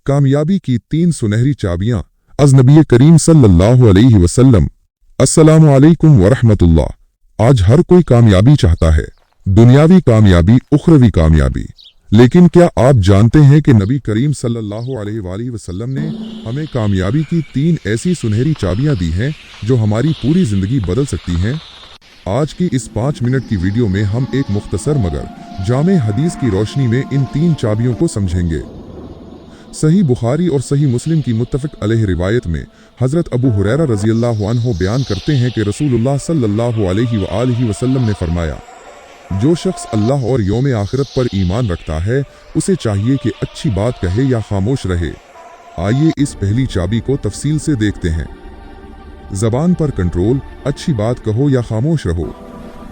कामयाबी की 3 सुनहरी चाबियां अज़ नबी करीम सल्लल्लाहु अलैहि वसल्लम। अस्सलामु अलैकुम वरहमतुल्लाह। आज हर कोई कामयाबी चाहता है, दुनियावी कामयाबी, उखरवी कामयाबी। लेकिन क्या आप जानते हैं कि नबी करीम सल्लल्लाहु अलैहि वसल्लम ने हमें कामयाबी की 3 ऐसी सुनहरी चाबियां दी हैं जो हमारी पूरी जिंदगी बदल सकती हैं। आज की इस 5 मिनट की वीडियो में हम एक मुख्तसर मगर जामे हदीस की रोशनी में इन 3 चाबियों को समझेंगे। सही बुखारी और सही मुस्लिम की मुत्तफ़क़ अलैह रिवायत में हज़रत अबू हुरैरा रज़ियल्लाहु अन्हु बयान करते हैं कि रसूलुल्लाह सल्लल्लाहु अलैहि वसल्लम ने फरमाया, जो शख्स अल्लाह और यौम आखिरत पर ईमान रखता है उसे चाहिए कि अच्छी बात कहे या खामोश रहे। आइए इस पहली चाबी को तफसील से देखते हैं। ज़बान पर कंट्रोल, अच्छी बात कहो या खामोश रहो,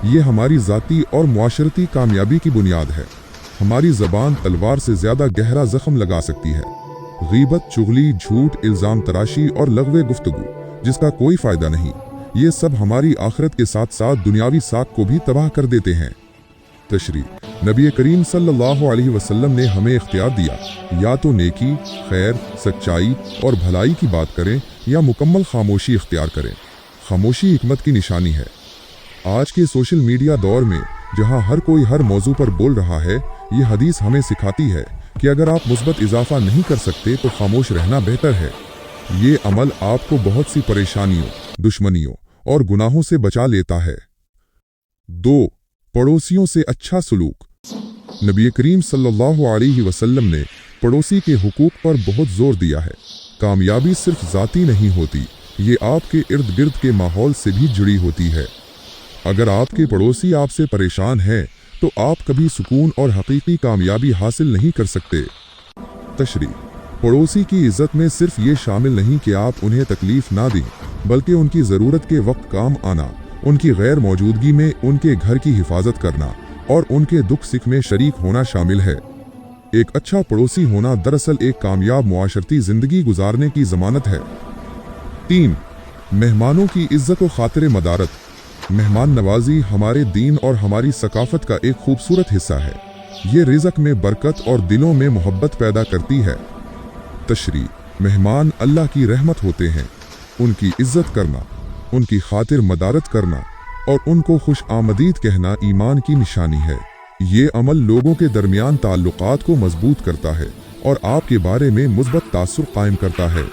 ये हमारी ज़ाती और मुआशरती कामयाबी की बुनियाद है। हमारी ज़बान तलवार से ज़्यादा गहरा ज़ख्म लगा सकती है। गीबत, चुगली, झूठ, इल्ज़ाम तराशी और लग़वे गुफ्तगू जिसका कोई फ़ायदा नहीं, ये सब हमारी आखिरत के साथ साथ दुनियावी साख को भी तबाह कर देते हैं। तशरीह, नबी करीम सल्लल्लाहु अलैहि वसल्लम ने हमें इख्तियार दिया, या तो नेकी, खैर, सच्चाई और भलाई की बात करें या मुकम्मल खामोशी इख्तियार करें। खामोशी हिकमत की निशानी है। आज के सोशल मीडिया दौर में जहां हर कोई हर मौजू पर बोल रहा है, ये हदीस हमें सिखाती है कि अगर आप मुस्बत इजाफा नहीं कर सकते तो खामोश रहना बेहतर है। ये अमल आपको बहुत सी परेशानियों, दुश्मनियों और गुनाहों से बचा लेता है। 2. पड़ोसियों से अच्छा सलूक। नबी करीम सल्लल्लाहु अलैहि वसल्लम ने पड़ोसी के हुकूक पर बहुत जोर दिया है। कामयाबी सिर्फ ज़ाती नहीं होती, ये आपके इर्द गिर्द के माहौल से भी जुड़ी होती है। अगर आपके पड़ोसी आपसे परेशान हैं तो आप कभी सुकून और हकीकी कामयाबी हासिल नहीं कर सकते। तशरीह, पड़ोसी की इज्जत में सिर्फ ये शामिल नहीं कि आप उन्हें तकलीफ ना दें, बल्कि उनकी ज़रूरत के वक्त काम आना, उनकी गैर मौजूदगी में उनके घर की हिफाजत करना और उनके दुख सुख में शरीक होना शामिल है। एक अच्छा पड़ोसी होना दरअसल एक कामयाब मुआशरती ज़िंदगी गुजारने की ज़मानत है। 3. मेहमानों की इज्जत व खातिर मदारत। मेहमान नवाजी हमारे दीन और हमारी सकाफत का एक खूबसूरत हिस्सा है। ये रिज़्क़ में बरकत और दिलों में मोहब्बत पैदा करती है। तशरीह, मेहमान अल्लाह की रहमत होते हैं। उनकी इज्जत करना, उनकी खातिर मदारत करना और उनको खुश आमदीद कहना ईमान की निशानी है। ये अमल लोगों के दरमियान ताल्लुकात को मजबूत करता है और आपके बारे में मुस्बत तासुर कायम करता है।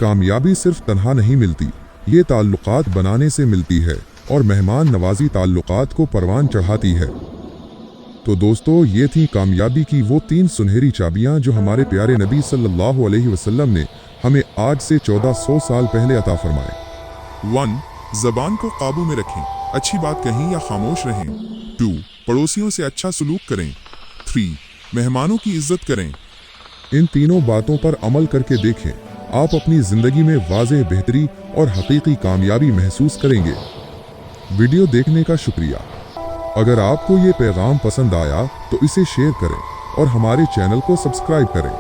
कामयाबी सिर्फ तन्हा नहीं मिलती, ये ताल्लुकात बनाने से मिलती है और मेहमान नवाजी ताल्लुकात को परवान चढ़ाती है। तो दोस्तों, ये थी कामयाबी की वो 3 सुनहरी चाबियां जो हमारे प्यारे नबी सल्लल्लाहु अलैहि वसल्लम ने हमें आज से 1400 साल पहले अता फरमाए। 1. ज़बान को काबू में रखें, अच्छी बात कहें या खामोश रहें। 2. पड़ोसियों से अच्छा सलूक करें। 3. मेहमानों की इज्जत करें। इन तीनों बातों पर अमल करके देखें, आप अपनी ज़िंदगी में वाज़ेह बेहतरी और हकीकी कामयाबी महसूस करेंगे। वीडियो देखने का शुक्रिया। अगर आपको ये पैगाम पसंद आया तो इसे शेयर करें और हमारे चैनल को सब्सक्राइब करें।